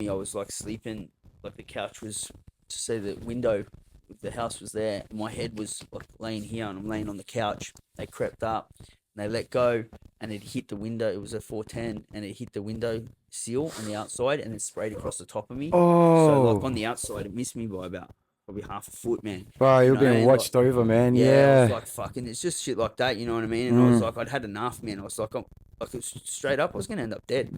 I was like sleeping, like the couch was to see the window. The house was there. And my head was like laying here, and I'm laying on the couch. They crept up, and they let go, and it hit the window. It was a 410, and it hit the window sill on the outside, and it sprayed across the top of me. So like on Oh, the outside, it missed me by about probably half a foot, man. bro, You you're know, being and like, watched over, man. yeah, I was Yeah. like, fucking, it's just shit like that, you know what I mean? And I was Mm. like, I'd had enough, man. I was like, like, it was straight up, I was gonna end up dead.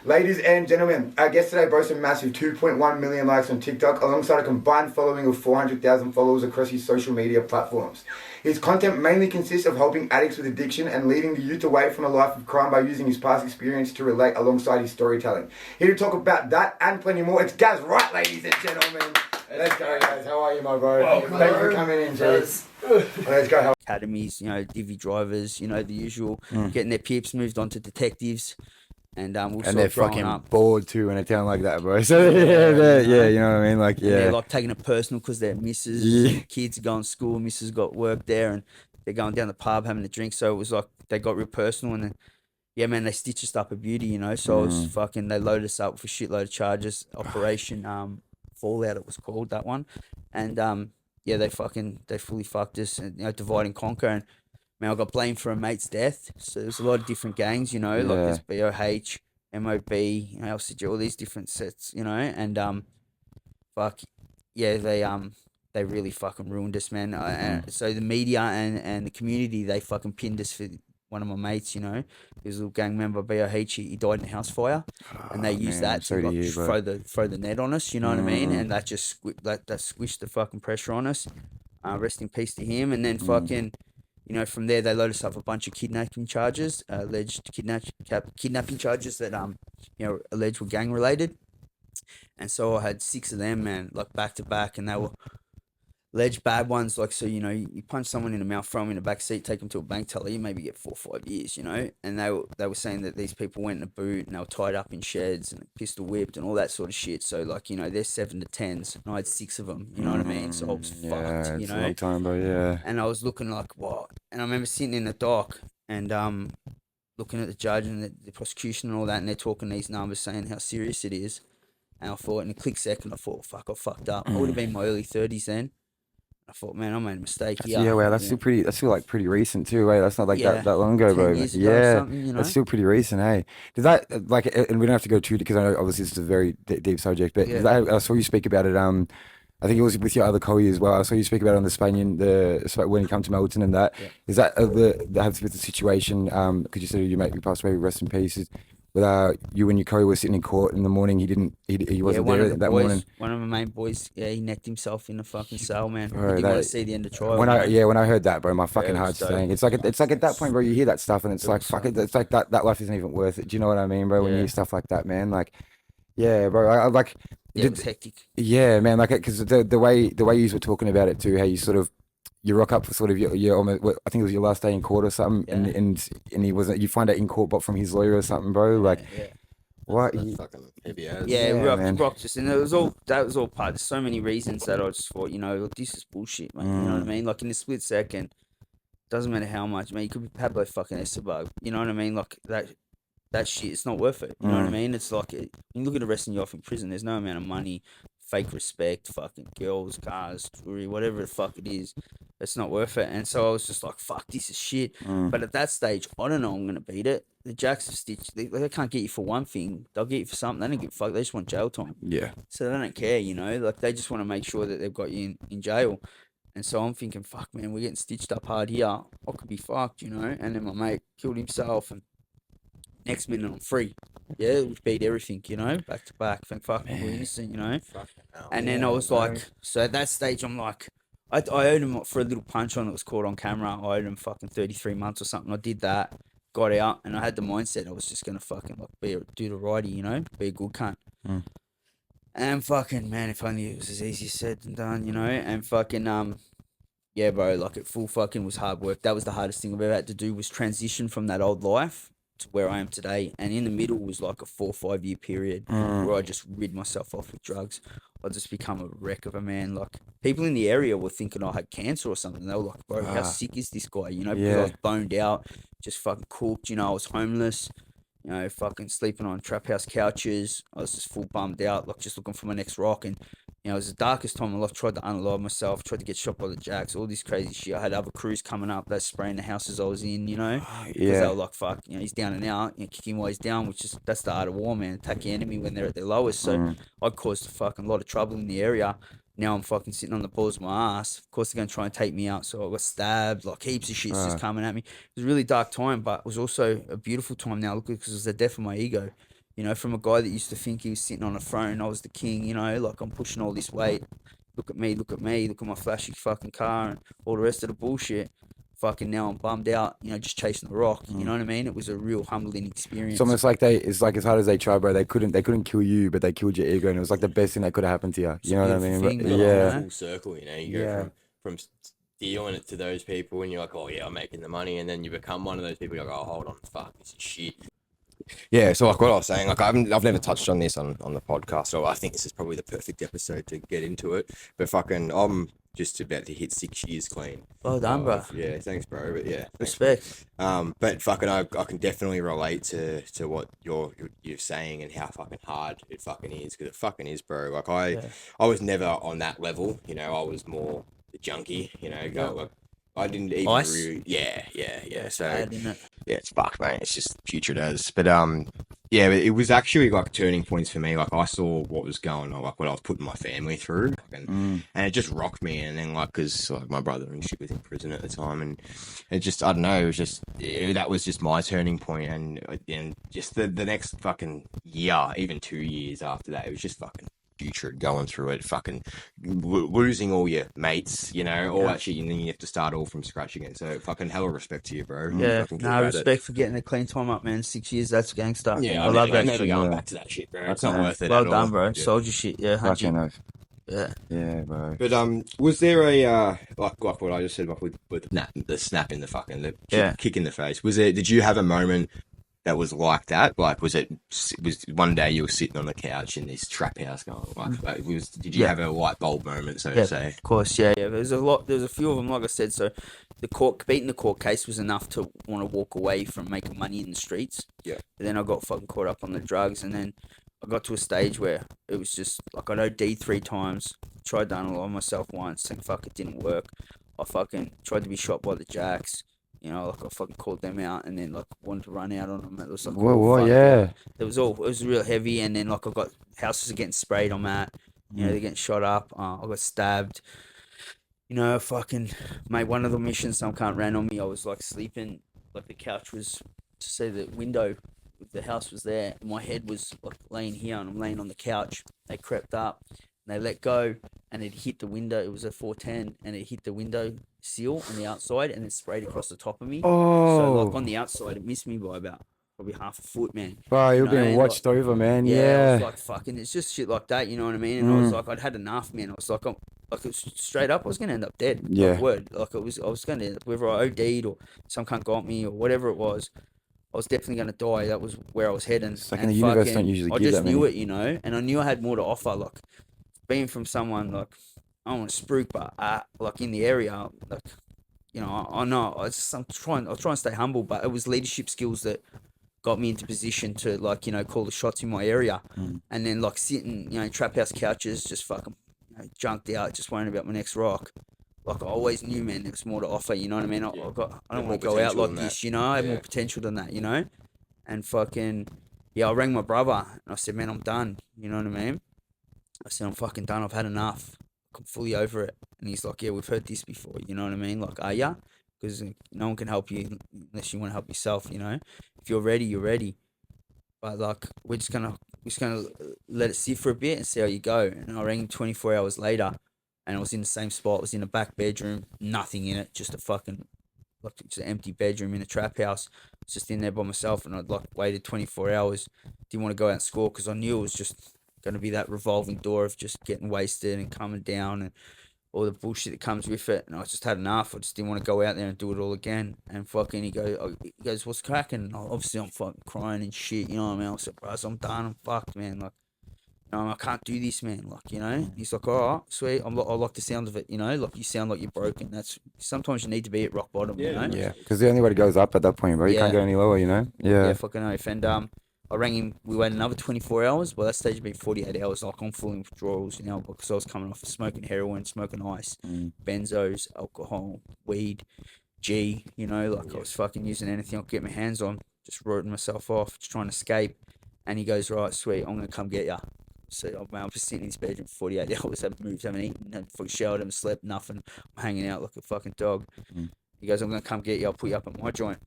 Ladies and gentlemen, our guest today boasts a massive 2.1 million likes on TikTok alongside a combined following of 400,000 followers across his social media platforms. His content mainly consists of helping addicts with addiction and leading the youth away from a life of crime by using his past experience to relate alongside his storytelling. Here to talk about that and plenty more, it's GAZ WRIGHT, ladies and gentlemen. Let's go, guys. How are you, my bro? Welcome, Thanks for coming in, Cheers. Let's go. Academies, you know, divvy drivers, you know, the usual, getting their pips, moved on to detectives, and we'll And sort they're of growing fucking up. bored too in a town like that, bro. So yeah, you know what I mean? Like, And they're yeah. like taking it personal because their missus, Yeah. and kids are going to school, missus got work there, and they're going down the pub having a drink. So it was like they got real personal, and then, yeah, man, they stitched us up a beauty, you know. So I was fucking, they loaded us up for shitload of charges. Operation Fallout, it was called, that one. And yeah, they fully fucked us, and, you know, divide and conquer. And man, I got blamed for a mate's death. So there's a lot of different gangs, you know, like Yeah. there's BOH, MOB, you know, LCG, all these different sets, you know, and fuck, yeah, they really fucking ruined us, man. And so the media and the community, they fucking pinned us for one of my mates, you know. He was a little gang member, BOH, he died in a house fire, and they used man, I'm that to sorry to like hear, bro. throw the net on us, you know what I mean? And that just that squished the fucking pressure on us. Rest in peace to him. And then fucking, you know, from there they loaded us up a bunch of kidnapping charges, alleged kidnapping charges that you know, alleged were gang related. And so I had 6 of them, man, like back to back, and they were alleged bad ones. Like, so, you know, you punch someone in the mouth, throw them in the back seat, take them to a bank teller, you maybe get 4 or 5 years, you know. And they were saying that these people went in a boot and they were tied up in sheds and pistol whipped and all that sort of shit. So like, you know, they're 7 to 10s, and I had 6 of them, you know what I mean? So I was Yeah, fucked, you it's a know. long time, bro. Yeah. And I was looking like, what? And I remember sitting in the dock and looking at the judge and the prosecution and all that, and they're talking these numbers, saying how serious it is. And I thought, in a quick second, I thought, fuck, I fucked up. I would have been in my early 30s then. I thought, man, I made a mistake here. Yeah, well, that's you still know? pretty. That's still like pretty recent too, right? That's not like Yeah, that long ago, 10 bro. years ago or Yeah, something, you know? that's still pretty recent, hey. Does that like? And we don't have to go too because I know obviously it's a very deep subject, but Yeah. I saw you speak about it. I think it was with your other colleague as well. I saw you speak about it on the Spanian, when you come to Melton and that. Yeah. Is that that has to do with the situation? Because you said your mate passed away, rest in peace. But you and your co were sitting in court in the morning. He wasn't one there of the that boys, morning. one of my main boys, yeah, he necked himself in the fucking cell, man. Bro, He didn't want that- to see the end of trial. When you know? when I heard that, bro, my fucking it was heart dope. sank. It's like at that point, bro, you hear that stuff and it's like fuck it. It's like that life isn't even worth it. Do you know what I mean, bro? When you Yeah. hear stuff like that, man, like, yeah, bro, I like, Yeah, it was hectic. yeah, man, like, because the way you were talking about it too, how you sort of you rock up for sort of your almost, I think it was your last day in court or something, Yeah. and he wasn't. You find out in court, but from his lawyer or something, bro, like. Yeah. What? That's fucking heavy as. Yeah, Yeah, he man. rocked us, and that was all part. There's so many reasons that I just thought, you know, look, this is bullshit, man. You know what I mean? Like in a split second, doesn't matter how much, man. You could be Pablo fucking Escobar. You know what I mean? Like that shit, it's not worth it. You know what I mean? It's like you look at arresting you off in prison. There's no amount of money, fake respect, fucking girls, cars, jewelry, whatever the fuck it is. It's not worth it. And so I was just like, fuck, this is shit. But at that stage, I don't know I'm gonna beat it. The Jacks have stitched. They can't get you for one thing. They'll get you for something. They don't give a fuck. They just want jail time. Yeah. So they don't care, you know. Like they just want to make sure that they've got you in jail. And so I'm thinking, fuck, man, we're getting stitched up hard here. I could be fucked, you know. And then my mate killed himself, and next minute I'm free. Yeah, we beat everything, you know, back to back. Thank fuck we're innocent, you know. Fucking hell. And then I was like, so at that stage, I'm like, I owed him for a little punch on that was caught on camera. I owed him fucking 33 months or something. I did that, got out, and I had the mindset I was just gonna fucking like do the righty, you know, be a good cunt. And fucking man, if only it was as easy said than done, you know. And fucking yeah, bro, like it full fucking was hard work. That was the hardest thing I've ever had to do, was transition from that old life to where I am today. And in the middle was like a 4 or 5 year period where I just rid myself off with drugs. I just become a wreck of a man. Like, people in the area were thinking I had cancer or something. They were like, bro, how sick is this guy? You know, because I was boned out, just fucking cooked. You know, I was homeless, you know, fucking sleeping on trap house couches. I was just full bummed out, like just looking for my next rock. And, you know, it was the darkest time of my life. Tried to unalive myself, tried to get shot by the Jacks, all this crazy shit. I had other crews coming up, they're spraying the houses I was in, you know, because they were like, fuck, you know, he's down and out, you know, kick him while he's down, which is, that's the art of war, man. Attack your enemy when they're at their lowest. So I caused a fucking lot of trouble in the area. Now I'm fucking sitting on the balls of my ass. Of course, they're going to try and take me out. So I got stabbed, like heaps of shit's just coming at me. It was a really dark time, but it was also a beautiful time now, look, because it was the death of my ego. You know, from a guy that used to think he was sitting on a throne, I was the king, you know, like I'm pushing all this weight. Look at me, look at me, look at my flashy fucking car and all the rest of the bullshit. Fucking now I'm bummed out, you know, just chasing the rock. You know what I mean? It was a real humbling experience. It's almost like it's like as hard as they try, bro. They couldn't kill you, but they killed your ego, and it was like the best thing that could have happened to you. You know what I mean? thing, But, man. yeah. Full circle, you know. You go from stealing it to those people, and you're like, oh yeah, I'm making the money, and then you become one of those people. You're like, oh, hold on, fuck, this is shit. Yeah, so like what I was saying, like I've never touched on this on the podcast, so I think this is probably the perfect episode to get into it. But fucking, I'm just about to hit 6 years clean. Well done, bro. Yeah, thanks, bro. But yeah, Respect. but fucking, I can definitely relate to what you're saying and how fucking hard it fucking is, because it fucking is, bro. Like I was never on that level, you know. I was more the junkie, you know. Like, I didn't even really, yeah. So Bad, isn't it? yeah, it's fucked, mate. It's just future does. But yeah, but it was actually like turning points for me. Like I saw what was going on, like what I was putting my family through, and it just rocked me. And then like, cause like my brother and shit was in prison at the time, and it just, I don't know, it was just that was just my turning point. And just the next fucking year, even 2 years after that, it was just fucking future going through it, fucking losing all your mates, you know, all that shit, and then you have to start all from scratch again. So fucking hell of respect to you, bro. Yeah, no, respect for getting a clean time up, man. 6 years, that's gangster. Yeah, I love that never shit. going back to that shit, bro. It's not worth it. Well at all. done, bro. Yeah. Soldier shit, yeah. Fucking oath. Yeah, bro. But was there a like what I just said, like with the snap in the fucking kick in the face? Was there? Did you have a moment that was like that? Like, was one day you were sitting on the couch in this trap house going like did you have a light bulb moment, so to say? Of course, yeah. There's a few of them, like I said. So beating the court case was enough to want to walk away from making money in the streets. Yeah. But then I got fucking caught up on the drugs, and then I got to a stage where it was just like I OD'd 3 times, tried to unalive myself once, and fuck, it didn't work. I fucking tried to be shot by the Jacks. You know, like I fucking called them out, and then like wanted to run out on them. It was like, it was real heavy, and then like I got houses are getting sprayed on that. You know, they're getting shot up. I got stabbed. You know, fucking mate, one of the missions some cunt ran on me. I was like sleeping, like the couch was to see the window. The house was there, and my head was like laying here, and I'm laying on the couch. They crept up, and they let go, and it hit the window. It was a 410, and it hit the window sill on the outside, and it sprayed across the top of me. So like on the outside, it missed me by about probably half a foot, man. Bro, you're being watched over, man. I Yeah. was like, fucking, it's just shit like that, you know what I mean? And I was like, I'd had enough, man. I was like, it was straight up, I was gonna end up dead. Yeah. Like, word, like I was gonna end up, whether I OD'd or some cunt got me or whatever it was. I was definitely going to die. That was where I was heading. It's like in the universe don't usually I give just that knew many. it, you know, and I knew I had more to offer. Like, being from someone, like, I don't want to spruik, but like in the area, like, you know, I know, I'm trying to stay humble, but it was leadership skills that got me into position to, like, you know, call the shots in my area. And then, like, sitting, you know, in trap house couches, just fucking, you know, junked out, just worrying about my next rock. Like, I always knew, man, there was more to offer, you know what I mean? I don't want to go out like this, you know? I have more potential than that, you know? And fucking, yeah, I rang my brother, and I said, man, I'm done, you know what I mean? I said, I'm fucking done, I've had enough. I'm fully over it. And he's like, yeah, we've heard this before, you know what I mean? Like, are ya? Because no one can help you unless you want to help yourself, you know? If you're ready, you're ready. But, like, we're just gonna let it sit for a bit and see how you go. And I rang him 24 hours later, and I was in the same spot. I was in a back bedroom, nothing in it, just a fucking, like, just an empty bedroom in a trap house. I was just in there by myself, and I'd like waited 24 hours. Didn't want to go out and score because I knew it was just going to be that revolving door of just getting wasted and coming down and all the bullshit that comes with it, and I just had enough. I just didn't want to go out there and do it all again. And fucking, he goes, what's cracking? And obviously, I'm fucking crying and shit. You know what I mean? I said, bro, I'm done. I'm fucked, man. Like, I can't do this, man. Like, He's like, all right, sweet. I like the sound of it. Like you sound like you're broken. That's sometimes you need to be at rock bottom. Yeah, because the only way to go is up at that point, bro. You can't go any lower. Yeah, fucking oath. And I rang him. We waited another 24 hours. By that stage, it'd been 48 hours. Like, I'm full in withdrawals, because I was coming off of smoking heroin, smoking ice, benzos, alcohol, weed, G. I was fucking using anything I could get my hands on, just rotting myself off, just trying to escape. And he goes, right, sweet, I'm gonna come get ya. So I'm just sitting in his bedroom for 48 hours, haven't moved, haven't eaten, haven't fucking showered, haven't slept, nothing. I'm hanging out like a fucking dog. He goes, I'm gonna come get you. I'll put you up at my joint.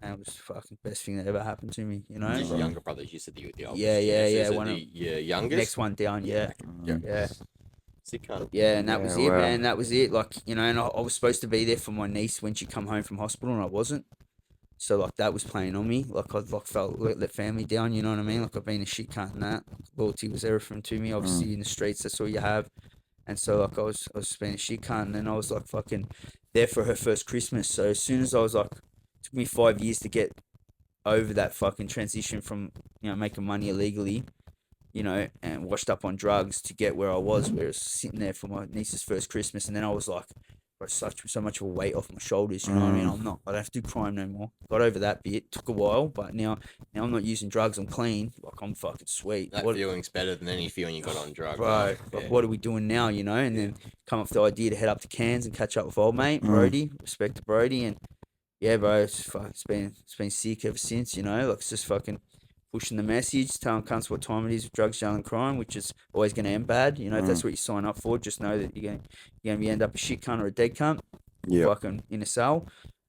And it was the fucking best thing that ever happened to me, Your younger brothers, you said the oldest. Yeah. So your youngest? Next one down, yeah. Sick cunt. Yeah, and that was it, man. That was it. Like, and I was supposed to be there for my niece when she come home from hospital, and I wasn't. So, like, that was playing on me. Like, I felt let family down, you know what I mean? Like, I've been a shit cunt and that. Loyalty was everything to me. Obviously, in the streets, that's all you have. And so, like, I was just being a shit cunt. And then I was, like, fucking there for her first Christmas. So, as soon as I was, like, it took me 5 years to get over that fucking transition from, making money illegally, and washed up on drugs to get where I was sitting there for my niece's first Christmas. And then I was like, so much of a weight off my shoulders, you know what I mean? I don't have to do crime no more. Got over that bit, took a while, but now I'm not using drugs, I'm clean, like I'm fucking sweet. That feeling's better than any feeling you got on drugs. Bro, like, what are we doing now, And then come up with the idea to head up to Cairns and catch up with old mate, Brody, respect to Brody, and yeah, bro, it's been sick ever since, like it's just fucking pushing the message, telling cunts what time it is with drugs, jail, and crime, which is always going to end bad. If that's what you sign up for, just know that you're going to end up a shit cunt or a dead cunt, fucking in a cell.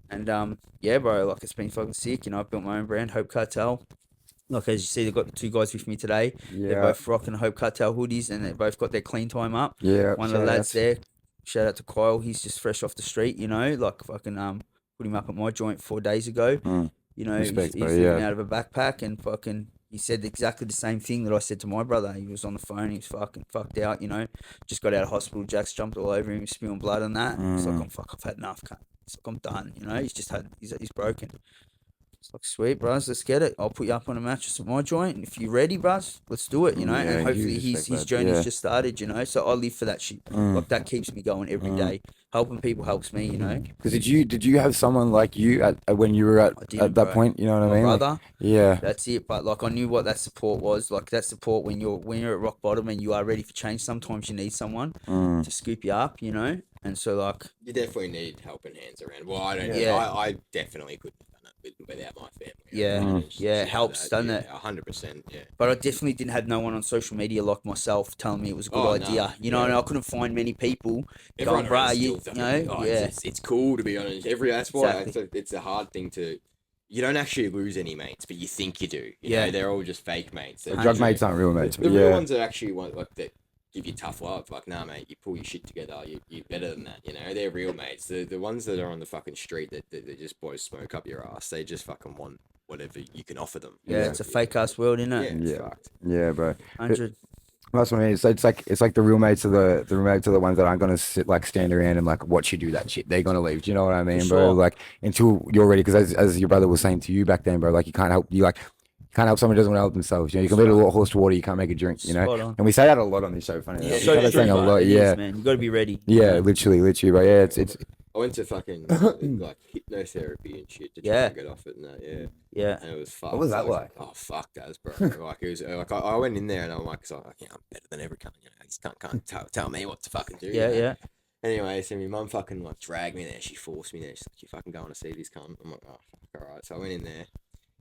And yeah, bro, like it's been fucking sick. I've built my own brand, Hope Cartel. Like, as you see, they've got the two guys with me today. Yeah. They're both rocking Hope Cartel hoodies, and they both got their clean time up. Yeah. One of the lads there, shout out to Kyle, he's just fresh off the street, like fucking put him up at my joint 4 days ago. Respect, he's living out of a backpack, and fucking he said exactly the same thing that I said to my brother. He was on the phone, he was fucking fucked out, just got out of hospital, Jack's jumped all over him, spewing blood and that. He's like, I've had enough, cunt. He's like, I'm done, he's broken. It's like, sweet, bros, let's get it. I'll put you up on a mattress at my joint, and if you're ready, bros, let's do it, and hopefully his journey's just started, so I live for that shit. Like, that keeps me going every day. Helping people helps me, Because did you have someone like you at when you were at that point? You know what I mean? Brother, yeah, that's it. But like, I knew what that support was. Like, that support when you're at rock bottom and you are ready for change. Sometimes you need someone to scoop you up, And so, like, you definitely need helping hands around. Well, I don't. Yeah. I definitely couldn't have done it without my family. It helps, doesn't it? 100%. Yeah. But I definitely didn't have no one on social media like myself telling me it was a good idea. No. And I couldn't find many people. Everyone going, bruh, it's cool to be honest. That's why Exactly. it's a hard thing to. You don't actually lose any mates, but you think you do. You know, they're all just fake mates. The drug mates aren't real mates. The real ones are actually like that. Give you tough love, like, nah, mate, you pull your shit together, you're better than that, they're real mates. The ones that are on the fucking street that just blow smoke up your ass, they just fucking want whatever you can offer them. It's a fake ass world, isn't it? Yeah, it's fucked. Yeah, bro. 100. That's what I mean. So it's like the real mates are the ones that aren't gonna stand around and like watch you do that shit. They're gonna leave. Do you know what I mean, bro? Like, until you're ready, because as your brother was saying to you back then, bro, like, you can't help someone who doesn't want to help themselves. You can lead a horse to water, you can't make a drink. And we say that a lot on this show. Funny. Yeah, we say that a lot. Man, you got to be ready. Yeah, literally. But yeah, it's. I went to fucking like hypnotherapy and shit to try to get off it and that. Yeah. And it was fucked. What was that like? Oh fuck, that was bro. Like, it was like I went in there and I'm like, I'm better than every cunt. This cunt can't tell me what to fucking do. Yeah. Anyway, so my mum fucking like dragged me there. She forced me there. She's like, you fucking going to see this cunt. I'm like, oh fuck, all right. So I went in there.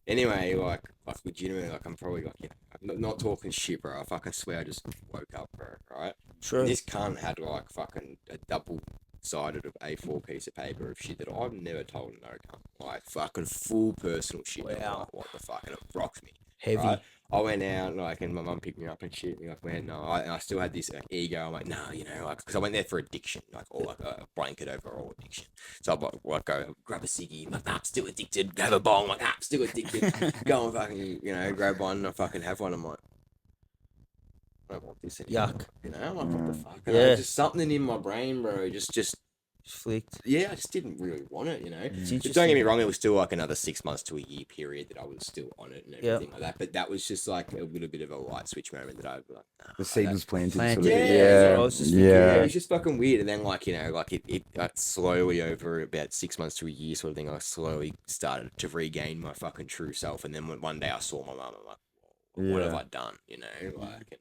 Anyway, like legitimately, like, I'm probably like, I'm not talking shit, bro. I fucking swear I just woke up, bro, right? True. And this cunt had like fucking a double-sided of A4 piece of paper of shit that I've never told no cunt. Like, fucking full personal shit. Wow. I'm like, what the fuck? And it rocks me. Heavy. Right? I went out, like, and my mum picked me up and shit. And like, man, no. I still had this like, ego. I'm like, no, like, because I went there for addiction, like, or like a blanket overall addiction. So I like go grab a ciggy. I'm like, I'm still addicted. Have a bong. I'm like, I'm still addicted. Go and fucking, grab one and I fucking have one. I'm like, I don't want this anymore. Yuck. You know, I'm like, what the fuck? And Yeah. just something in my brain, bro. Just Flicked. yeah, I just didn't really want it, you know. It's But interesting. don't get me wrong, it was still like another 6 months to a year period that I was still on it and Yeah. everything like that. But that was just like a little bit of a light switch moment that I was like, nah, The seed was planted. Planted. Sort of. Yeah, Yeah, I was just thinking, yeah, yeah. it was just fucking weird. And then, like, you know, like it slowly over about 6 months to a year sort of thing, I slowly started to regain my fucking true self. And then one day I saw my mum, I'm like, whoa, what have Yeah. I done? You know, like, and,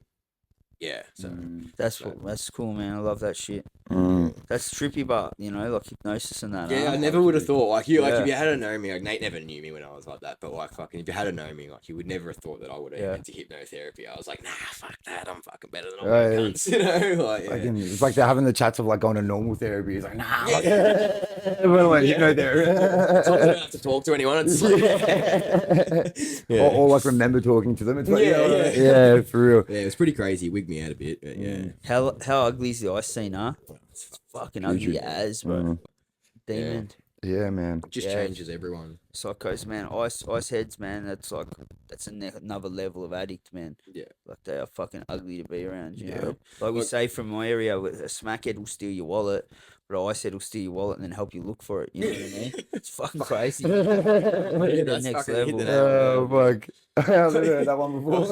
yeah, so. that's cool, man. I love that shit. Mm. That's trippy, but you know, like hypnosis and that. Yeah, huh? I never would have thought like Yeah. if you had known me, like Nate never knew me when I was like that, but like fucking if you had known me, like you would never have thought that I would have Yeah. went to hypnotherapy. I was like, nah, fuck that, I'm fucking better than all Right. my cunts, you know, like, yeah. Fucking- it's like they're having the chats of like going to normal therapy. It's like, nah, like, Yeah. we're like, Yeah. you know, there. So I don't have to talk to anyone. It's like, yeah. Or like remember talking to them. It's like, Yeah, yeah, for real. Yeah, it was pretty crazy. Wigged me out a bit, but yeah. How ugly is the ice scene, huh? It's fucking ugly as, bro. Mm. Demon. Yeah, man. It just Yeah. changes everyone. Psychos, man. Ice heads, man. That's like another level of addict, man. Yeah. Like they are fucking ugly to be around. You Yeah. know? Like we Look- say from my area, a smackhead will steal your wallet, but a ice head will steal your wallet and then help you look for it. You know what I mean? It's fucking crazy. Yeah, The that's next fucking hit level. the nail. Oh, fuck. I haven't heard that one before.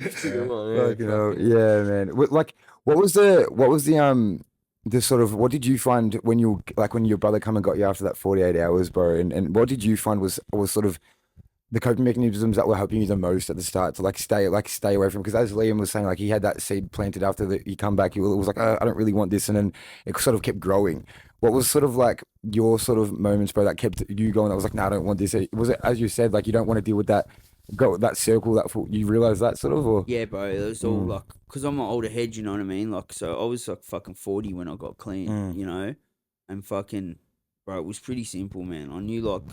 It's a good one, yeah, Fucking hell. Yeah, man. Like, what was the sort of, what did you find when when your brother come and got you after that 48 hours, bro? And what did you find was sort of the coping mechanisms that were helping you the most at the start to stay away from? Because as Liam was saying, like he had that seed planted after he come back, he was like, I don't really want this, and then it sort of kept growing. What was sort of like your sort of moments, bro, that kept you going? That was like, no, I don't want this. Was it, as you said, like you don't want to deal with that, that circle, you realize that sort of, or Yeah, bro. It was all like, cause I'm an older head, you know what I mean? Like, so I was like fucking 40 when I got clean, you know, and fucking, bro, it was pretty simple, man. I knew like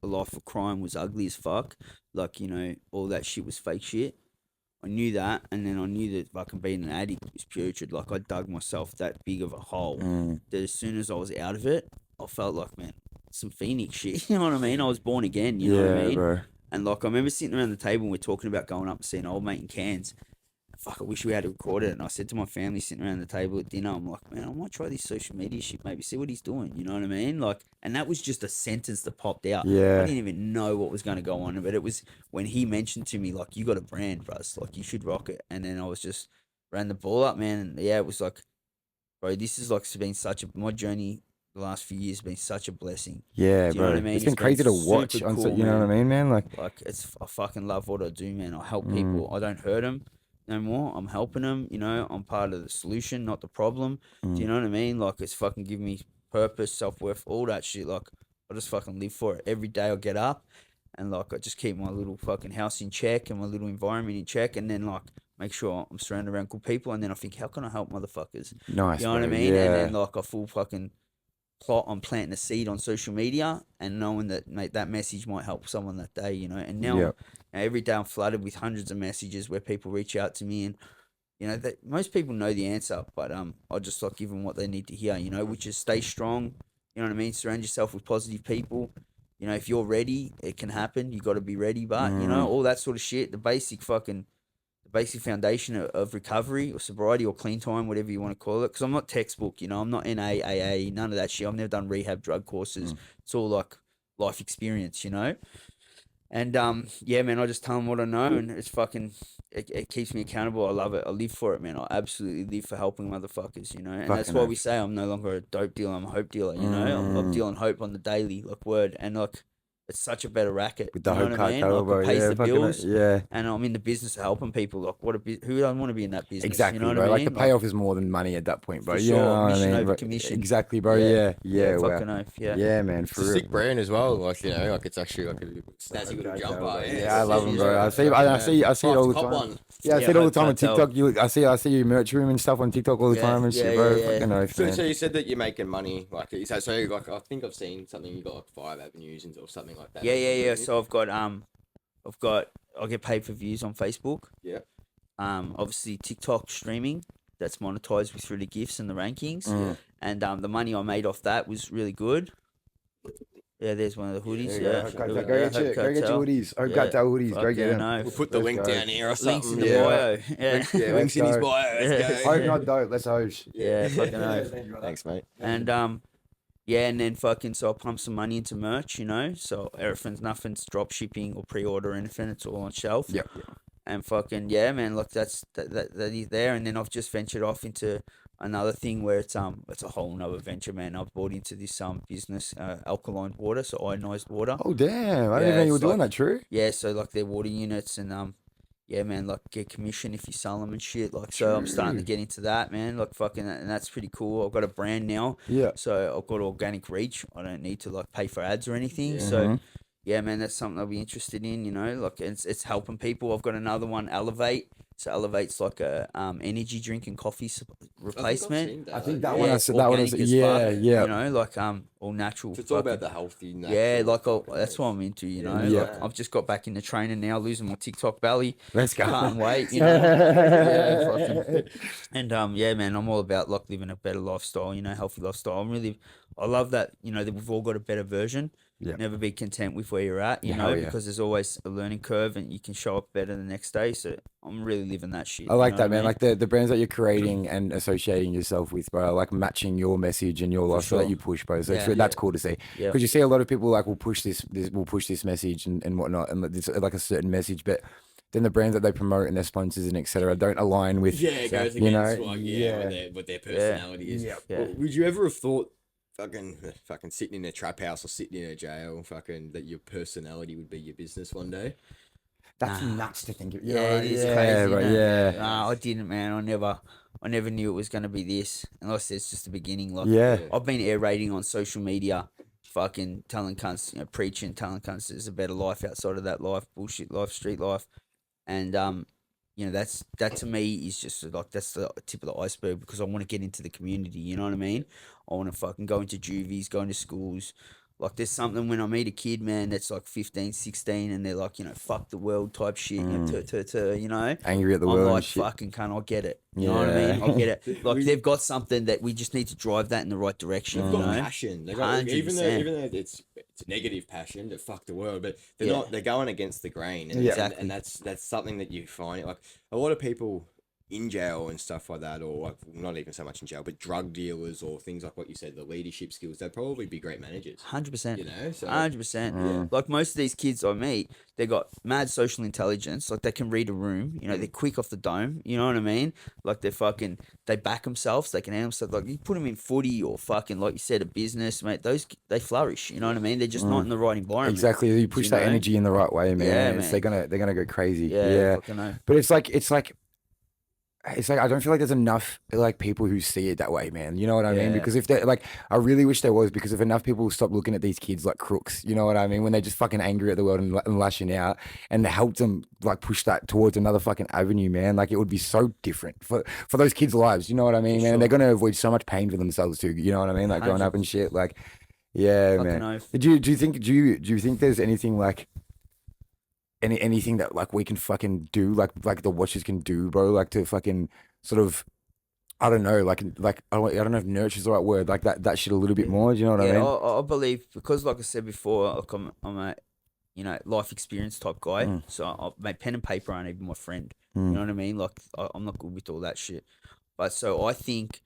a life of crime was ugly as fuck. Like, you know, all that shit was fake shit. I knew that, and then I knew that fucking being an addict was putrid. Like, I dug myself that big of a hole that as soon as I was out of it, I felt like, man, some Phoenix shit. You know what I mean? I was born again. You know what I mean? bro. And like, I remember sitting around the table and we're talking about going up and seeing old mate in Cairns. Fuck, I wish we had recorded it. And I said to my family sitting around the table at dinner, I'm like, man, I might try this social media shit, maybe see what he's doing. You know what I mean? Like, and that was just a sentence that popped out. Yeah. I didn't even know what was going to go on, but it was when he mentioned to me, like, you got a brand, bros. Like, you should rock it. And then I was just ran the ball up, man. And yeah, it was like, bro, this is like been my journey the last few years has been such a blessing. Yeah, Do you know bro. what I mean? It's been It's been crazy to watch. super On, cool, you know what I mean, man? Like, I fucking love what I do, man. I help people. I don't hurt them no more. I'm helping them. You know, I'm part of the solution, not the problem. Do you know what I mean? Like, it's fucking giving me purpose, self-worth, all that shit. Like, I just fucking live for it. Every day I get up and like I just keep my little fucking house in check and my little environment in check, and then like make sure I'm surrounded around good people, and then I think, how can I help motherfuckers? nice. You know what I bro. mean? Yeah. And then like I full fucking plot on planting a seed on social media and knowing that, mate, that message might help someone that day, you know. And now Yep. every day I'm flooded with hundreds of messages where people reach out to me, and you know that most people know the answer, but I just like give them what they need to hear, you know, which is stay strong. You know what I mean? Surround yourself with positive people. You know, if you're ready, it can happen. You got to be ready, but you know, all that sort of shit. The basic foundation of recovery or sobriety or clean time, whatever you want to call it. Because I'm not textbook, you know, I'm not NAAA, none of that shit. I've never done rehab drug courses. It's all like life experience, you know. And yeah, man, I just tell them what I know, and it's fucking. It keeps me accountable. I love it. I live for it, man. I absolutely live for helping motherfuckers, you know. And that's Fucking why oath. we say I'm no longer a dope dealer. I'm a hope dealer, you know. I'm dealing hope on the daily, like word, and like it's such a better racket. With the you know hope what I mean? cartel, Like, bro. it pays Yeah, the fucking bills, yeah. and I'm in the business of helping people. Like, who doesn't want to be in that business? Exactly, you know bro. what I mean? Like the payoff is more than money at that point, bro. For You sure. know what Mission I mean? over Bro? commission. Exactly, bro. Yeah. Wow. Fucking oath. Yeah. Yeah, man. It's For a real. sick brand as well. Like, you know, like it's actually like a snazzy little jumper. Yeah, I love them, bro. I see it all the time. Yeah, I see it all the time on TikTok. I see your merch room and stuff on TikTok all the time and shit, bro. Fucking oath, man. So you said that you're making money, like so like I think I've seen something, you got like 5 avenues or something like that. Yeah. So I get paid for views on Facebook. Yeah. Obviously TikTok streaming, that's monetized through the gifts and the rankings. And the money I made off that was really good. Yeah, there's one of the hoodies. There you Yeah, go. Go, Hope get your Cartel. hoodies. Hope Yeah, Cartel hoodies. Go fuck get yeah, them. no. We'll put the Let's link go. down here or something. Links in the Yeah. bio. Yeah, Links, yeah, Let's links in his go. bio. Let's Yeah. go. Hope not dope. Let's host. Yeah, fucking oath. Thanks, mate. And yeah, and then fucking so I pump some money into merch, you know. So nothing's drop shipping or pre-order or anything. It's all on shelf. Yep. And fucking yeah, man. Look, that is there. And then I've just ventured off into another thing where it's a whole nother venture, man. I've bought into this business, alkaline water, so ionized water. Oh damn! I didn't Yeah, know you were it's doing like- that. True. Yeah, so like they're water units and yeah, man, like get commission if you sell them and shit. Like so, I'm starting to True. get into that, man. Like fucking, and that's pretty cool. I've got a brand now. Yeah. So I've got organic reach. I don't need to like pay for ads or anything. Yeah. So yeah, man, that's something I'll be interested in. You know, like it's helping people. I've got another one, Elevate. So Elevate's like a energy drink and coffee replacement. I think that Yeah, one. I said that one. organic as Yeah, fuck, yeah. You know, like all natural. So it's all fucking- about the healthy. Natural yeah, like fucking that's what ways. I'm into, you know. Yeah. Like, I've just got back into training now, losing my TikTok belly. Let's go. Can't wait, you know. Yeah, fucking- and yeah, man, I'm all about like living a better lifestyle, you know, healthy lifestyle. I love that, you know, that we've all got a better version. Yeah. Never be content with where you're at, you Yeah, know, hell yeah. because there's always a learning curve and you can show up better the next day. So I'm really living that shit. I like you know that, what man. mean? Like the brands that you're creating and associating yourself with, bro. Like matching your message and your lifestyle that sure. you push, bro. So Yeah. that's cool to see. Yeah. Because you see a lot of people like will push this message and whatnot, and it's like a certain message, but then the brands that they promote and their sponsors and etc. don't align with. Yeah, it goes you know, against like yeah. what their personality is. Yeah. Yeah. Well, would you ever have thought fucking sitting in a trap house or sitting in a jail, fucking that your personality would be your business one day? That's nuts to think of. You Yeah, know, it is yeah, crazy. bro, innit? yeah. Nah, I didn't, man. I never knew it was gonna be this. Unless it's just the beginning. Like, Yeah. I've been air raiding on social media, fucking telling cunts, you know, preaching, telling cunts there's a better life outside of that life, bullshit life, street life, and you know, that to me is just like that's the tip of the iceberg because I want to get into the community. You know what I mean? I want to fucking go into juvies, go into schools. Like there's something when I meet a kid, man, that's like 15, 16 and they're like, you know, fuck the world type shit, you know, you know. Angry at the I'm world. like, and shit. fucking cunt, I get it. You know what I Yeah. mean? I get it. Like they've got something that we just need to drive that in the right direction. They've You got know? passion. They got even though 100%. it's negative passion to fuck the world, but they're Yeah. not. They're going against the grain, and, Yeah. and, and that's something that you find like a lot of people in jail and stuff like that, or like not even so much in jail, but drug dealers or things like what you said, the leadership skills. They'd probably be great managers. 100%. You know, so 100%. Mm. Like most of these kids I meet, they got mad social intelligence. Like they can read a room. You know, they're quick off the dome. You know what I mean? Like they back themselves. They can handle themselves. Like you put them in footy or fucking like you said, a business, mate. They flourish. You know what I mean? They're just not in the right environment. Exactly. You push You that know? energy in the right way, man. Yeah, It's- man. They're gonna go crazy. Yeah. Yeah. Fucking know. But it's like I don't feel like there's enough like people who see it that way, man. You know what I mean? Yeah. Because if they like, I really wish there was, because if enough people stop looking at these kids like crooks, you know what I mean? When they're just fucking angry at the world and lashing out, and help them like push that towards another fucking avenue, man. Like it would be so different for those kids' lives. You know what I mean, man? And they're gonna avoid so much pain for themselves too. You know what I mean? Like growing up and shit. Like, yeah, Fucking man. oath. Do you think there's anything like? Anything that like we can fucking do, like the watchers can do, bro, like to fucking sort of, I don't know, like I don't know if nurture's the right word, like that shit a little bit more. Do you know what I Yeah, mean? I believe because, like I said before, like I'm a, you know, life experience type guy. So my pen and paper aren't even my friend. You know what I mean? Like I'm not good with all that shit. But so I think,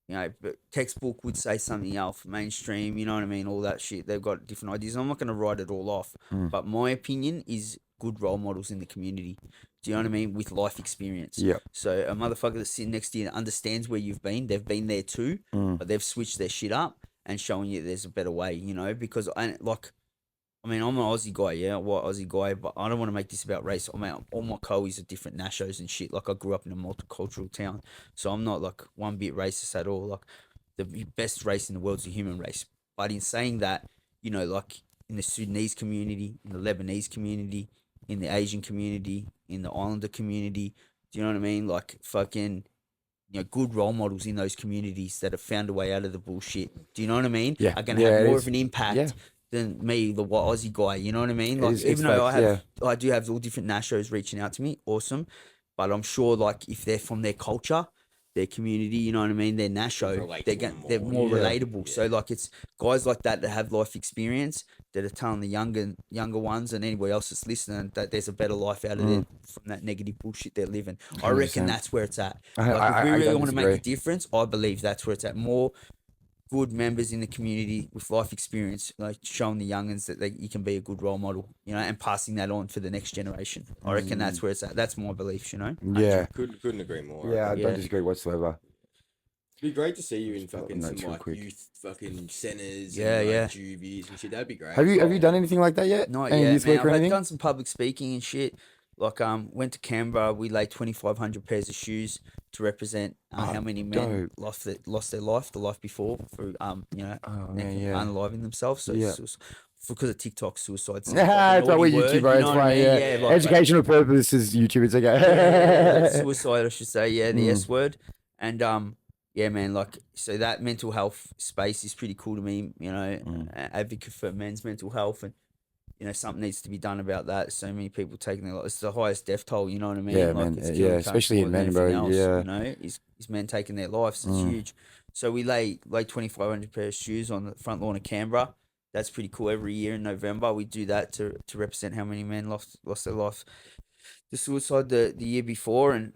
you know, but textbook would say something else, mainstream. You know what I mean? All that shit. They've got different ideas. I'm not going to write it all off. But my opinion is good role models in the community. Do you know what I mean? With life experience. Yeah. So a motherfucker that's sitting next to you understands where you've been. They've been there too, but they've switched their shit up and showing you there's a better way. You know, because I'm an Aussie guy, yeah, white Aussie guy, but I don't want to make this about race. I mean, all my coes are different nashos and shit. Like I grew up in a multicultural town, so I'm not like one bit racist at all. Like the best race in the world's the human race. But in saying that, you know, like in the Sudanese community, in the Lebanese community, in the Asian community, in the Islander community, do you know what I mean? Like fucking, you know, good role models in those communities that have found a way out of the bullshit. Do you know what I mean? Yeah. Are going to Yeah, have it more is. of an impact Yeah. than me, the white Aussie guy. You know what I mean? It Like is- it's even though facts, I do have all different nashos reaching out to me, awesome. But I'm sure like if they're from their culture, their community, you know what I mean? Their nasho, Relate they're to them they're more, more yeah. relatable. So like it's guys like that that have life experience that are telling the younger ones and anybody else that's listening that there's a better life out of there from that negative bullshit they're living. I reckon 100%. that's where it's at. I- Like if we I really don't want to make a disagree. difference, I believe that's where it's at. More good members in the community with life experience, like showing the youngins that you can be a good role model, you know, and passing that on for the next generation. I reckon that's where it's at. That's my beliefs, you know. Yeah, Couldn't agree more. yeah, I It'd don't Yeah. disagree whatsoever. be great to see you in Just put fucking notes some real like quick. youth fucking centers Yeah, and yeah. like juvies and shit. That'd be great. Have you done anything like that yet? Not Any yet, youth man. work or I've anything? done some public speaking and shit. Like went to Canberra. We laid 2,500 pairs of shoes to represent how many men lost their life the life before for you know Oh man, yeah. unaliving themselves. So Yeah. because of TikTok suicide. Yeah, it's probably YouTube, bro. It's fine. Yeah, like, educational purposes, YouTube. It's okay. yeah, suicide, I should say. Yeah, the Mm. S word, and yeah, man. Like, so that mental health space is pretty cool to me. You know, advocate for men's mental health, and you know, something needs to be done about that. So many people taking their life. It's the highest death toll. You know what I mean? Yeah, like, man. it's Yeah, killing cunts especially more in than men, bro. anything else, Yeah. you know, is men taking their lives. It's huge. So we lay 2,500 pairs of shoes on the front lawn of Canberra. That's pretty cool. Every year in November, we do that to represent how many men lost their life to suicide the year before, and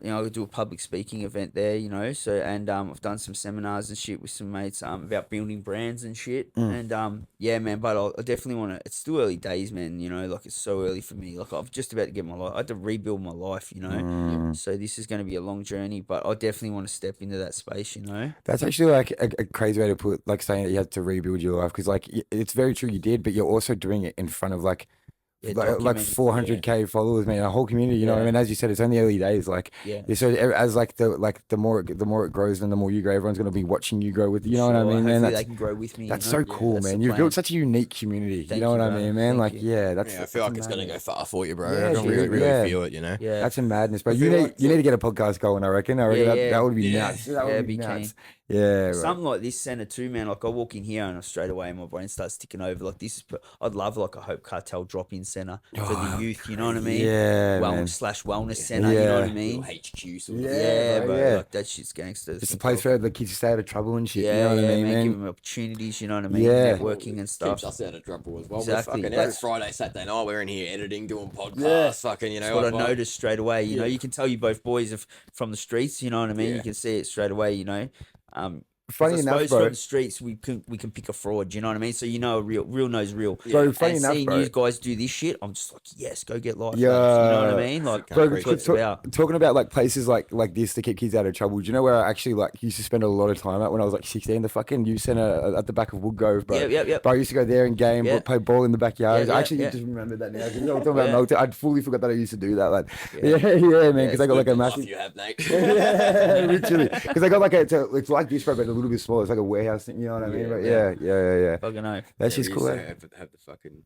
you know, I do a public speaking event there, you know. So and I've done some seminars and shit with some mates about building brands and shit, and yeah, man. But I definitely want to. It's still early days, man. You know, like it's so early for me. Like I'm just about to get my life. I had to rebuild my life, you know. So this is going to be a long journey, but I definitely want to step into that space, you know. That's actually like a crazy way to put, like saying that you had to rebuild your life, because like it's very true you did, but you're also doing it in front of like Yeah, like documenting. 400k followers, man, a whole community. You know what I Yeah. mean? As you said, it's only early days. Like Yeah. so as like the more it grows, and the more you grow, everyone's gonna be watching you grow with. You know what I Sure, mean, man? hopefully That's they can grow with me. that's you so know? cool, That's the man. You've plan. built such a unique community. Thank you know you, what I brother. mean, man? Thank Like you. yeah, that's Yeah, I feel like it's gonna madness. go far for you, bro. Yeah, I can dude, really yeah. feel it, you know. Yeah. That's a madness, bro. I You feel need like you need to get a podcast going. I reckon. Yeah, that, that would be Yeah. nuts. That Yeah, would be be nuts. keen. Yeah, bro. Something like this center too, man. Like I walk in here and straight away my brain starts ticking over. Like this is, I'd love like a Hope Cartel drop-in center for the youth. You know what I mean? Yeah, man. Wellness center. You know what I Yeah. mean? Little HQ sort of. Yeah, bro, bro. yeah. Like that shit's gangster. It's a place where the kids stay out of trouble and shit. Yeah, you know what yeah, I mean, man. man? Give them opportunities. You know what I mean? Yeah. Networking and stuff. Keeps us out of trouble as well. Exactly. We're fucking every That's- Friday, Saturday night, we're in here editing, doing podcasts, Yeah. fucking, you know. That's what I like, noticed straight away. You know, Yeah. you can tell you both boys from the streets. You know what I mean? Yeah. You can see it straight away. You know. 'Cause Funny I enough, suppose bro. from the streets we can pick a fraud. You know what I mean? So you know, real knows real. Bro, funny and enough, seeing bro. you guys do this shit, I'm just like, yes, go get life. Yeah. lads. You know what I mean? Like, Bro, that's what it's about. talking about like places like this to keep kids out of trouble. Do you know where I actually like used to spend a lot of time at when I was like 16? The fucking youth center at the back of Woodgrove, bro. Yep. Bro, I used to go there and game, Yeah. play ball in the backyard. Yeah, I actually yeah. just remembered that now. 'Cause we were talking about Yeah. Melton. I'd fully forgot that I used to do that. Like, Yeah. yeah, man. Yeah, Because I it's got like a the life massive. you have, mate. Yeah, literally. Because I got like it's like this, bro, but a little bit smaller. It's like a warehouse thing. You know what I mean? Yeah, But yeah. yeah. Fucking know. That's Yeah, just we cool. used Eh? to have the fucking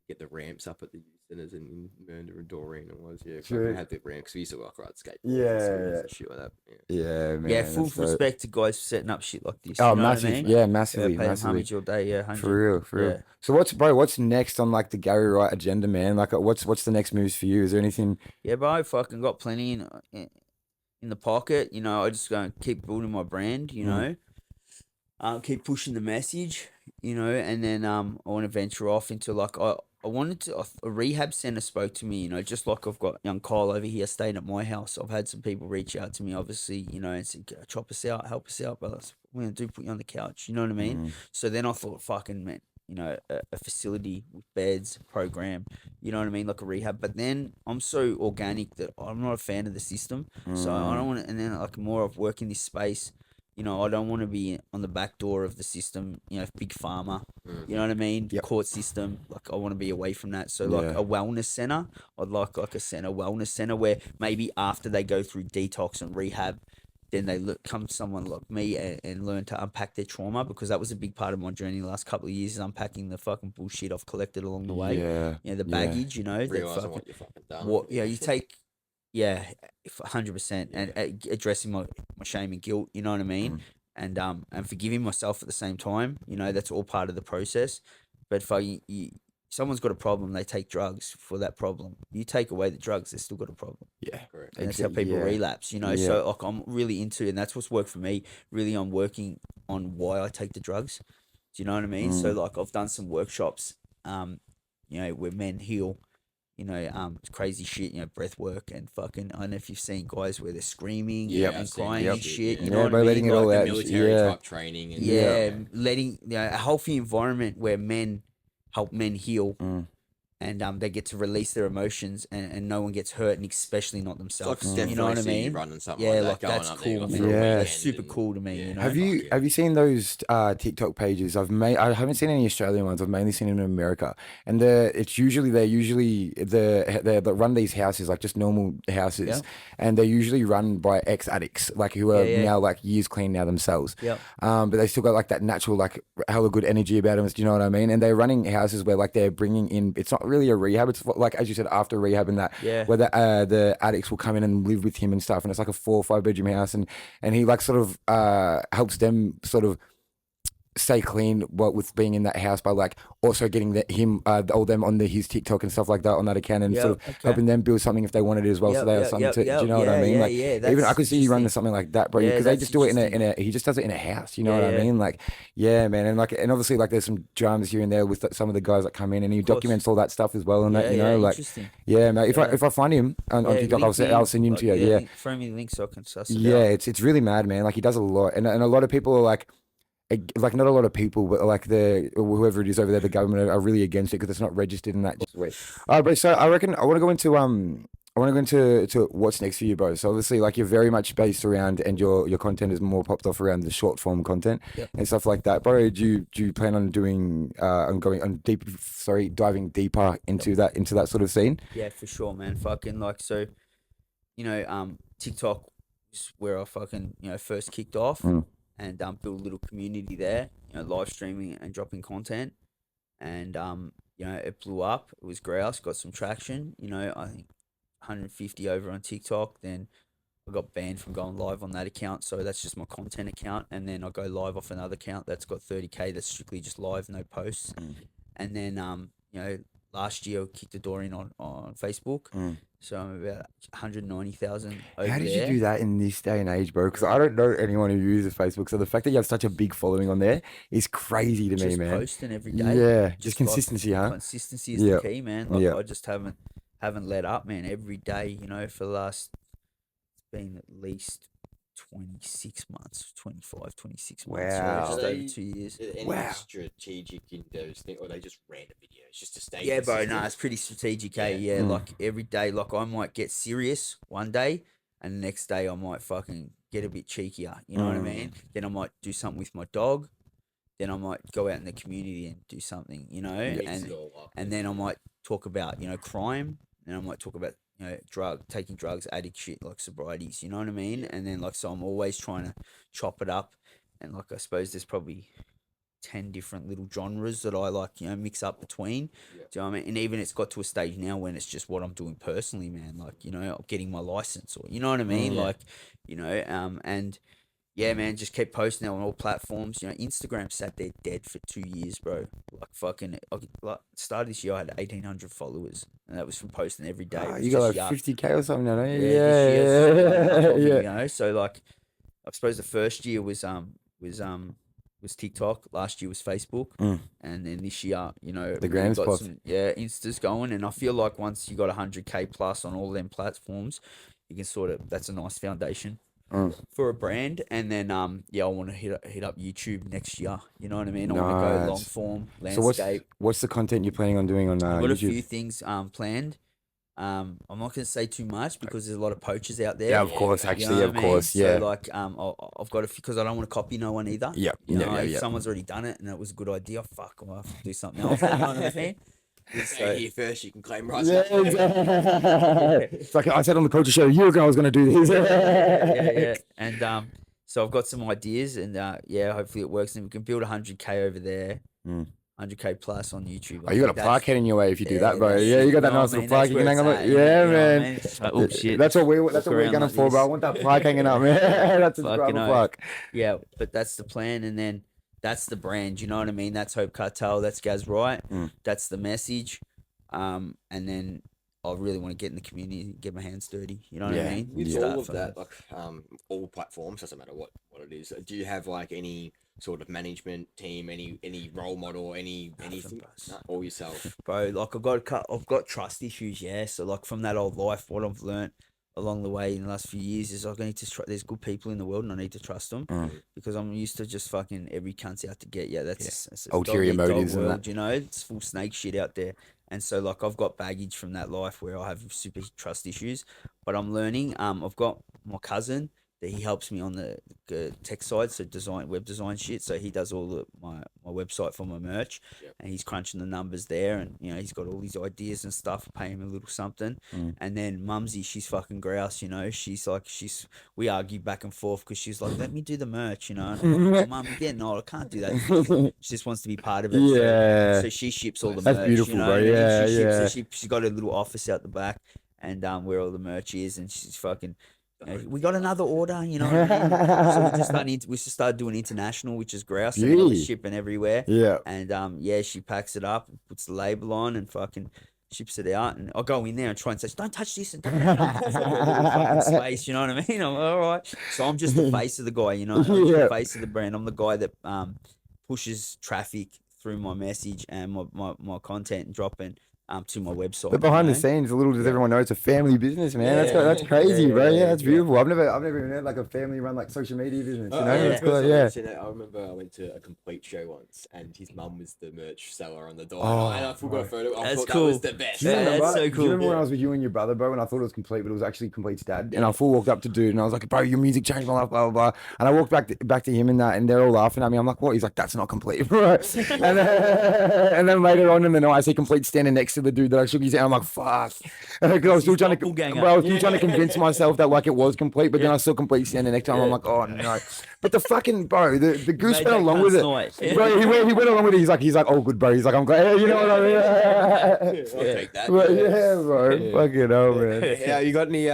get the ramps up at the youth centers in Mernda and Doreen. It was True. had the ramps. We used to like ride skateboards. Yeah. and shit like that. Yeah. Yeah, man. Yeah, full that's dope. respect to guys for setting up shit like this. Oh, you know massive. What I mean? Yeah, massively. Pay them massively. homage all day. Yeah, 100. For real. Yeah. So what's next on like the Gary Wright agenda, man? Like, what's the next moves for you? Is there anything? Yeah, bro, I fucking got plenty in the pocket. You know, I just gonna keep building my brand. You know, keep pushing the message. You know, and then I want to venture off into like I wanted to a rehab center spoke to me. You know, just like I've got young Kyle over here staying at my house. I've had some people reach out to me, obviously. You know, and say, chop us out, help us out, brother. We're gonna put you on the couch. You know what I mean? So then I thought, fucking man. You know, a facility with beds, program, you know what I mean, like a rehab. But then I'm so organic that I'm not a fan of the system. So I don't want to, and then like more of work in this space, you know, I don't want to be on the back door of the system, you know, big pharma, you know what I mean? Yep. Court system, like I want to be away from that. So like Yeah. a wellness center, I'd like a wellness center where maybe after they go through detox and rehab, then they come to someone like me and learn to unpack their trauma, because that was a big part of my journey the last couple of years, is unpacking the fucking bullshit I've collected along the way. Yeah. You know, the Yeah. baggage, you know, that Realizing fucking, what you fucking done. what, yeah, you take, yeah, 100%, and addressing my shame and guilt, you know what I mean? And forgiving myself at the same time, you know, that's all part of the process. But if you someone's got a problem, they take drugs for that problem. You take away the drugs, they've still got a problem. Yeah. Correct. And that's how people relapse, you know. Yeah. So like I'm really into, and that's what's worked for me. Really, I'm working on why I take the drugs. Do you know what I mean? So like I've done some workshops, you know, where men heal, you know, crazy shit, you know, breath work and fucking. I don't know if you've seen guys where they're screaming and crying and shit. You know what I mean? letting it all The out. military Yeah. type training and Yeah, letting, you know, a healthy environment where men help men heal. And they get to release their emotions, and no one gets hurt, and especially not It's like themselves. definitely You know what I see you mean? running something Yeah, like that, going that's up there, cool, got man. for a Yeah. That's weekend super and- cool to me. yeah. You know? Have you seen those TikTok pages? I haven't seen any Australian ones. I've mainly seen them in America, and they run these houses, like just normal houses, Yeah. and they're usually run by ex addicts, like who are Yeah. now like years clean now themselves. Yep. But they still got like that natural, like hella good energy about them. Do you know what I mean? And they're running houses where like they're bringing in. It's not really a rehab. It's like, as you said, after rehab and that. Yeah. Where the addicts will come in and live with him and stuff, and it's like a 4 or 5 bedroom house, and he like sort of helps them sort of stay clean with being in that house by like also getting all them on his TikTok and stuff like that on that account, and sort of helping them build something if they wanted it as well, so they have something to. Do you know what I mean? Like even I could see you running something like that, bro, because they just do it in a he just does it in a house. You know what I mean? Like man, and obviously like there's some dramas here and there with some of the guys that come in, and he documents all that stuff as well, and that, you know, like mate. If I find him on TikTok, I'll send him to you. Yeah, throw me the link so I can suss it yeah, out. it's really mad, man. Like he does a lot, and a lot of people are like not a lot of people, but like whoever it is over there, the government are really against it because it's not registered in that way. All right, bro. So I reckon I want to go into to what's next for you, bro. So obviously, like you're very much based around, and your content is more popped off around the short form content and stuff like that, bro. Do you plan on doing diving deeper into that sort of scene? Yeah, for sure, man. Fucking like, so, you know, TikTok is where I fucking, you know, first kicked off. And build a little community there, you know, live streaming and dropping content, and you know, it blew up. It was grouse, got some traction. You know, I think 150 over on TikTok. Then I got banned from going live on that account, so that's just my content account. And then I go live off another account that's got 30K. That's strictly just live, no posts. And then you know, last year I kicked the door in on Facebook. So I'm about 190,000 over How did there. you do that in this day and age, bro? Because I don't know anyone who uses Facebook. So the fact that you have such a big following on there is crazy to me, Just man. posting every day. Yeah, just consistency, huh? Consistency is the key, man. Like Yeah. I just haven't let up, man. Every day, you know, for the last, it's been at least 26 months, 26 months. Wow. Yeah, just Are over they- 2 years. Any Wow. strategic in those things, or are they just random videos just to stay? Yeah, bro. No, consistent? it's pretty strategic, eh? Yeah. Yeah, like every day, like I might get serious one day, and the next day I might fucking get a bit cheekier. You know what I mean? Then I might do something with my dog. Then I might go out in the community and do something, you know, Mix it all up. and then I might talk about, you know, crime, and I might talk about, you know, taking drugs, addict shit, like sobrieties, you know what I mean? And then like, so I'm always trying to chop it up, and like I suppose there's probably 10 different little genres that I like, you know, mix up between. Do you know what I mean? And even it's got to a stage now when it's just what I'm doing personally, man. Like, you know, getting my license, or you know what I mean? Like, you know, and yeah, man, just keep posting on all platforms. You know, Instagram sat there dead for 2 years, bro. Like fucking, like started this year, I had 1,800 followers, and that was from posting every day. It was You got just like yuck. 50K or something, don't you? this year's like nothing, Yeah. you know. So like, I suppose the first year was TikTok. Last year was Facebook, and then this year, you know, The we Grams got popped. some Insta's going, and I feel like once you got 100K plus on all them platforms, you can sort of, that's a nice foundation for a brand. And then I want to hit up YouTube next year. You know what I mean? I want to go long Nice. form So landscape. what's the content you're planning on doing on I've got a YouTube? few things planned. I'm not going to say too much because there's a lot of poachers out there. Yeah, of course, You know actually, what of I course, mean? yeah. So like, I've got because I don't want to copy no one either. Yep, You know, yeah, if yeah. someone's already done it and it was a good idea, fuck, I'll have to do something else. You know what I mean? Say here first, you can claim rights. Yeah, exactly. It's like I said on the Culture Show a year ago I was going to do this. yeah. And so I've got some ideas, and hopefully it works, and we can build 100K over there. 100K plus on YouTube. Oh, you got a plaque head in your way if you do that, bro. Yeah, you got that nice little plaque you can hang on it. You Yeah, know what I man. mean? It's like, oh shit. That's what we're around going like for, bro. I this. want that plaque hanging up, man. That's a Fucking brother oath. plaque. Yeah, but that's the plan, and then that's the brand. You know what I mean? That's Hope Cartel. That's GAZ WRIGHT. Mm. That's the message. And then I really want to get in the community, get my hands dirty. You know what Yeah. I mean? With Yeah. all of that, like all platforms, doesn't matter what it is. Do you have like any sort of management team, any role model, anything, all yourself? Bro, like I've got trust issues, yeah. So like from that old life, what I've learnt along the way in the last few years is I need to there's good people in the world and I need to trust them because I'm used to just fucking every cunt's out to get you. That's a Ulterior dog-eat-dog motives and world, that. you know. It's full snake shit out there, and so like I've got baggage from that life where I have super trust issues, but I'm learning. I've got my cousin that he helps me on the tech side, so web design shit. So he does all my website for my merch, and he's crunching the numbers there, and you know he's got all these ideas and stuff. Pay him a little something, and then Mumsy, she's fucking grouse, you know. We argue back and forth because she's like, let me do the merch, you know. And I'm like, Mum, you're getting old. I can't do that. She just wants to be part of it. Yeah. So she ships all the That's merch. beautiful, you know bro. what I mean? Yeah, She ships yeah. it. She's got a little office out the back, and where all the merch is, and she's fucking. We got another order, you know what I mean? So we just started doing international, which is grouse, and we're Beauty. shipping everywhere. Yeah. And yeah, she packs it up, puts the label on, and fucking ships it out. And I'll go in there and try and say, "Don't touch this," and don't touch this. Like a little fucking space, you know what I mean? I'm like, all right. So I'm just the face of the guy, you know. I'm just the face of the brand. I'm the guy that pushes traffic through my message and my content and dropping to my website. But behind you the know? scenes, little does everyone know, it's a family business, man. That's crazy, bro. Yeah, that's beautiful. I've never even heard like a family run like social media business. You know, that's cool. Yeah. I remember I went to a complete show once, and his mum was the merch seller on the door, Oh, and I forgot a photo. I That's thought cool. that was the best. Yeah, that's so Do you cool. remember when I was with you and your brother, bro, and I thought it was complete, but it was actually Complete's dad? And I full walked up to dude, and I was like, bro, your music changed my life, blah, blah, blah. And I walked back to him and that, and they're all laughing at me. I'm like, what? He's like, that's not Complete, bro. And then later on in the night, I see Complete standing next to the dude that I shook his hand. I'm like, fuck. Because I was still trying to, bro, I was still trying to convince myself that like it was Complete, but then I saw Complete standing next to him. I'm like, oh no. But the fucking, bro, the goose went along with it. Bro, he went along with it. He's like, oh good, bro. He's like, I'm glad, you know what I mean? I'll take that. But yeah, bro. Fucking hell, man. Yeah, you got any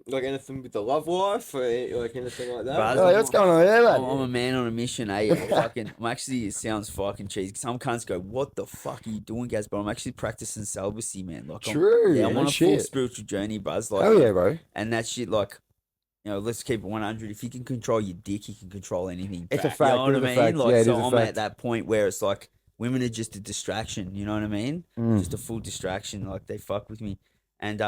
like anything with the love life or like anything like that? Buzz, Oh, what's going on there, I'm lad? a man on a mission, eh? I'm actually, it sounds fucking cheesy. Some cunts go, what the fuck are you doing, Gaz? But I'm actually practicing celibacy, man. Like, True, I'm no on a full shit. spiritual journey, Buzz. Like, Oh yeah, bro. and that shit, like, you know, let's keep it 100. If you can control your dick, you can control anything. It's a You fact. know what I It's a mean? fact. Like, Yeah, it so is a I'm fact. at that point where it's like, women are just a distraction. You know what I mean? Mm. Just a full distraction. Like, they fuck with me. And,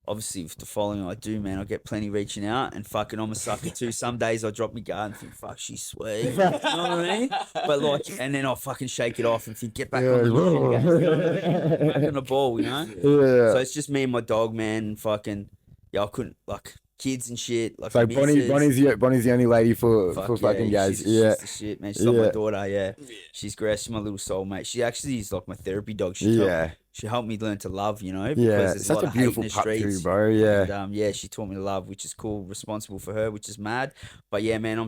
obviously, with the following I do, man, I get plenty reaching out, and fucking I'm a sucker too. Some days I drop my guard and think, fuck, she's sweet. You know what I mean? But like, and then I'll fucking shake it off and think, get back on the mission, guys. You know what I mean? Back on the ball, you know? Yeah. So it's just me and my dog, man, and fucking, yeah, I couldn't, like, kids and shit. Like, So missus. Bonnie's the only lady for Fuck fucking yeah, Gaz. she's Yeah. the shit, man. She's like my Yeah. daughter, yeah. She's great. She's my little soulmate. She actually is like my therapy dog. Yeah. She helped me learn to love, you know, because Yeah. there's a lot Such a of hate in beautiful the pup streets. too, bro. Yeah. And, yeah, she taught me to love, which is cool. Responsible for her, which is mad. But yeah, man, I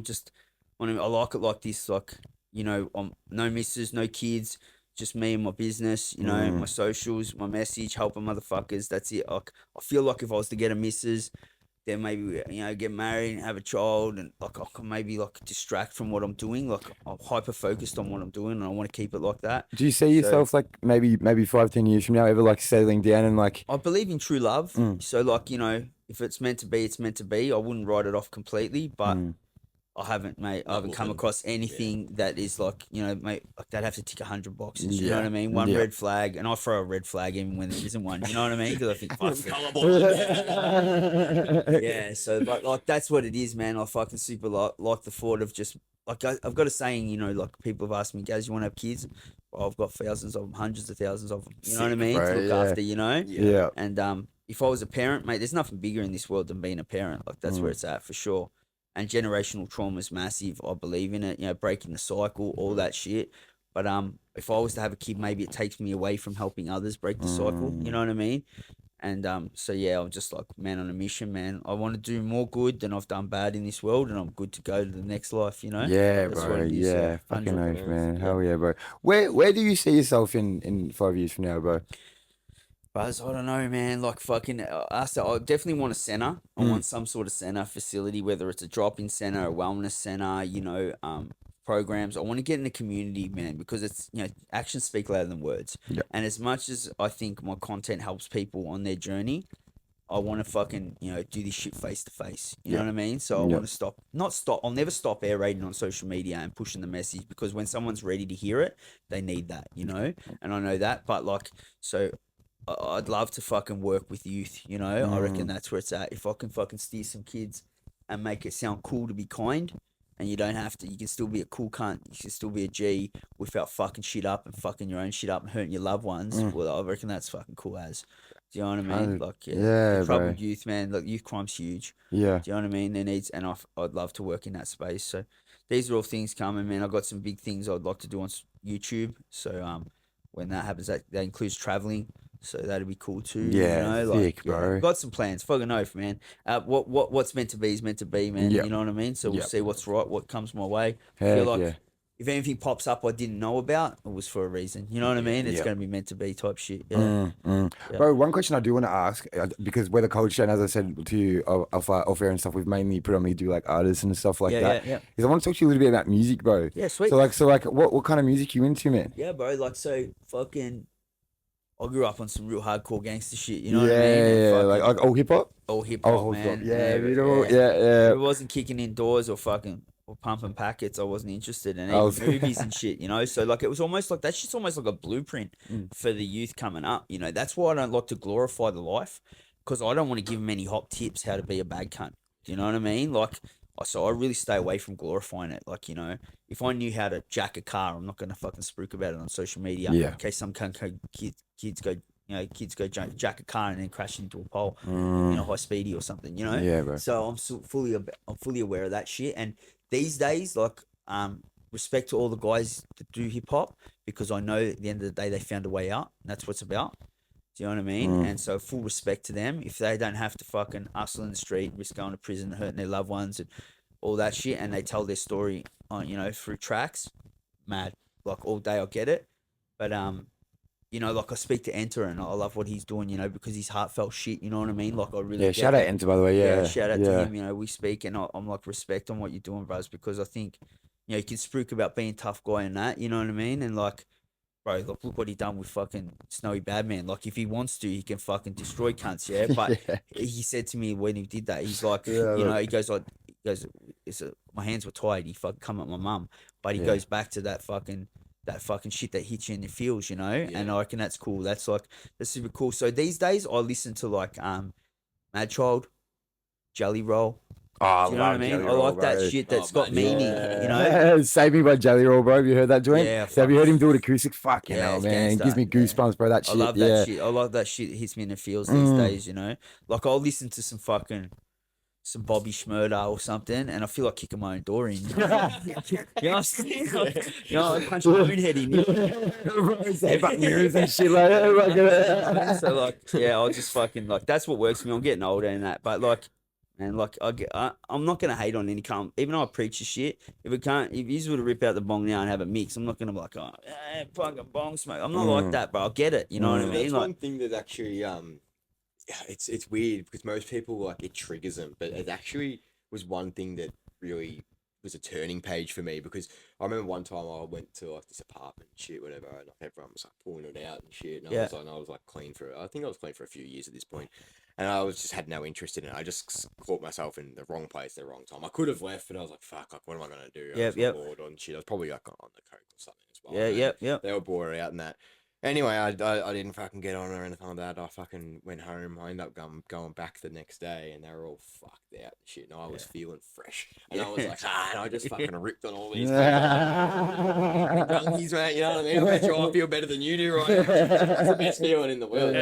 like it like this, like, you know, no missus, no kids, just me and my business, you know, my socials, my message, helping motherfuckers. That's it. Like, I feel like if I was to get a missus, then maybe, you know, get married and have a child, and like I can maybe like distract from what I'm doing. Like, I'm hyper focused on what I'm doing, and I want to keep it like that. Do you see yourself like maybe 5-10 years from now ever like settling down and like I believe in true love. So like, you know, if it's meant to be, it's meant to be. I wouldn't write it off completely, but I haven't, mate. I haven't come across anything that is like, you know, mate, like they'd have to tick 100 boxes. You know what I mean? One red flag, and I throw a red flag even when there isn't one. You know what I mean? Because I think, fuck, yeah. So like that's what it is, man. I fucking super like the thought of just like I've got a saying, you know, like people have asked me, Gaz, you want to have kids? Well, I've got thousands of them, hundreds of thousands of them. You know what I mean? bro, To look after, you know. yeah. And if I was a parent, mate, there's nothing bigger in this world than being a parent. Like that's where it's at for sure. And generational trauma is massive. I believe in it. You know, breaking the cycle, all that shit. But if I was to have a kid, maybe it takes me away from helping others break the cycle. You know what I mean? And so yeah, I'm just like man on a mission, man. I want to do more good than I've done bad in this world, and I'm good to go to the next life. You know? Yeah, That's bro. what it is, Yeah, fucking 100%. oath, man. Hell yeah, bro. Where do you see yourself in 5 years from now, bro? Buzz, I don't know, man. Like fucking, I definitely want a center. I want some sort of center facility, whether it's a drop-in center, a wellness center, you know, programs. I want to get in the community, man, because it's, you know, actions speak louder than words. Yeah. And as much as I think my content helps people on their journey, I want to fucking, you know, do this shit face to face. You know what I mean? So I Yeah. want to I'll never stop aerating on social media and pushing the message, because when someone's ready to hear it, they need that, you know? And I know that. But like, so I'd love to fucking work with youth, you know? I reckon that's where it's at. If I can fucking steer some kids and make it sound cool to be kind, and you don't have to, you can still be a cool cunt, you can still be a G without fucking shit up and fucking your own shit up and hurting your loved ones. Well, I reckon that's fucking cool as. Do you know what I mean? Like, Yeah, the troubled bro. youth, man. Like, youth crime's huge. Yeah. Do you know what I mean? There needs, and I'd love to work in that space. So these are all things coming, man. I've got some big things I'd like to do on YouTube. So when that happens, that includes traveling. So that'd be cool too. Yeah, you know, sick, bro. got some plans. Fucking oath, man. What's meant to be is meant to be, man. Yeah. You know what I mean? So we'll see what's right, what comes my way. I Heck feel like yeah. if anything pops up I didn't know about, it was for a reason. You know what I mean? It's Yeah. going to be meant to be type shit. Yeah. Yeah. Bro, one question I do want to ask, because we're the culture, and as I said to you off air and stuff, we've mainly predominantly do like artists and stuff like that. Yeah. Is I want to talk to you a little bit about music, bro. Yeah, sweet. So like, what kind of music you into, man? Yeah, bro. Like, so fucking, I grew up on some real hardcore gangster shit. You know what I Yeah, mean? And yeah, fucking like all hip hop. all hip Oh, hop, man. yeah, but- beautiful. If Yeah. it wasn't kicking indoors or fucking or pumping packets, I wasn't interested in Oh, even movies and shit, you know? So, like, it was almost like, that's just almost like a blueprint for the youth coming up, you know? That's why I don't like to glorify the life, because I don't want to give them any hot tips how to be a bad cunt. Do you know what I mean? Like, so I really stay away from glorifying it. Like, you know, if I knew how to jack a car, I'm not going to fucking spruik about it on social media. Yeah. In case some cunt kids go, you know, kids go jack a car and then crash into a pole in a high speedy or something, you know? Yeah, bro. So I'm fully aware of that shit. And these days, like, respect to all the guys that do hip hop, because I know at the end of the day they found a way out, and that's what it's about. Do you know what I mean? And so full respect to them. If they don't have to fucking hustle in the street, risk going to prison, hurting their loved ones and all that shit, and they tell their story on, you know, through tracks, mad. Like, all day I get it. But you know, like, I speak to Enter and I love what he's doing, you know, because he's heartfelt shit, you know what I mean? Like, I really get Shout out that. Enter, by the way. Yeah, Shout out to him. You know, we speak, and I'm like, respect on what you're doing, bros, because I think, you know, you can spruik about being a tough guy and that, you know what I mean? And like, bro, look what he done with fucking Snowy Badman. Like, if he wants to, he can fucking destroy cunts, yeah? But he said to me when he did that, he's like, you know, he goes, my hands were tied. He fucking come at my mum. But he goes back to that fucking shit that hits you in the feels, you know? And I reckon that's cool. That's super cool. So these days I listen to like Mad Child, Jelly Roll. Oh, Do you know what I mean? I like that shit that's got meaning, you know? Save Me by Jelly Roll, bro. Have you heard that joint? Yeah, Have you heard him do it acoustic? Fucking hell, it's man. It gangsta. gives me goosebumps, bro. That shit. I love that shit. I love that shit. It hits me in the feels these days, you know? Like, I'll listen to some Bobby Schmurda or something, and I feel like kicking my own door in. You know what I'm saying? Like, you know, I punch my own head in. Mirrors and shit like that. So, like, yeah, I'll just fucking, like, that's what works for me. I'm getting older and that, but, like, and like, I'm not gonna hate on any cunt, even though I preach the shit. If you were to rip out the bong now and have a mix, I'm not gonna be like, oh, fucking bong smoke. I'm not like that, bro. I get it. You know what I mean? That's Like, one thing that actually it's weird, because most people, like, it triggers them, but it actually was one thing that really was a turning page for me, because I remember one time I went to like this apartment and shit, whatever, and like everyone was like pulling it out and shit, and I was like clean for, I think I was clean for a few years at this point, and I was just had no interest in it. I just caught myself in the wrong place, the wrong time. I could have left, but I was like, fuck, like, what am I gonna do? I was bored on shit. I was probably like on the coke or something as well. Yeah. They were bored out and that. Anyway, I didn't fucking get on or anything like that. I fucking went home. I ended up going back the next day, and they were all fucked out and shit. And I was feeling fresh, and I was like, and I just fucking ripped on all these junkies, mate. You know what I mean? I bet you I feel better than you do, right? It's the best feeling in the world.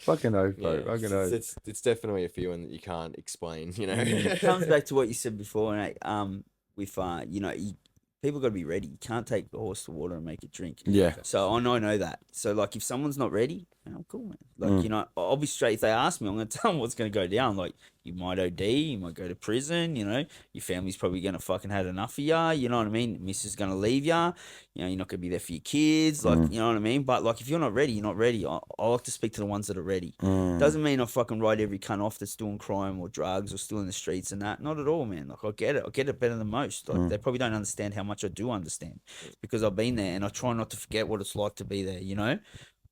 Fucking oath, bro. Fucking oath. It's definitely a feeling that you can't explain. You know, It comes back to what you said before, and with you know, people got to be ready. You can't take the horse to water and make it drink. Yeah. So I know that. So, like, if someone's not ready, I'm cool, man. Like, you know, I'll be straight. If they ask me, I'm going to tell them what's going to go down. Like, you might OD, you might go to prison, you know, your family's probably going to fucking had enough of ya, you know what I mean? Missus going to leave ya, you know, you're not going to be there for your kids, like, you know what I mean? But, like, if you're not ready, you're not ready. I like to speak to the ones that are ready. Doesn't mean I fucking write every cunt off that's doing crime or drugs or still in the streets and that. Not at all, man. Like, I get it better than most. Like, they probably don't understand how much I do understand because I've been there and I try not to forget what it's like to be there, you know?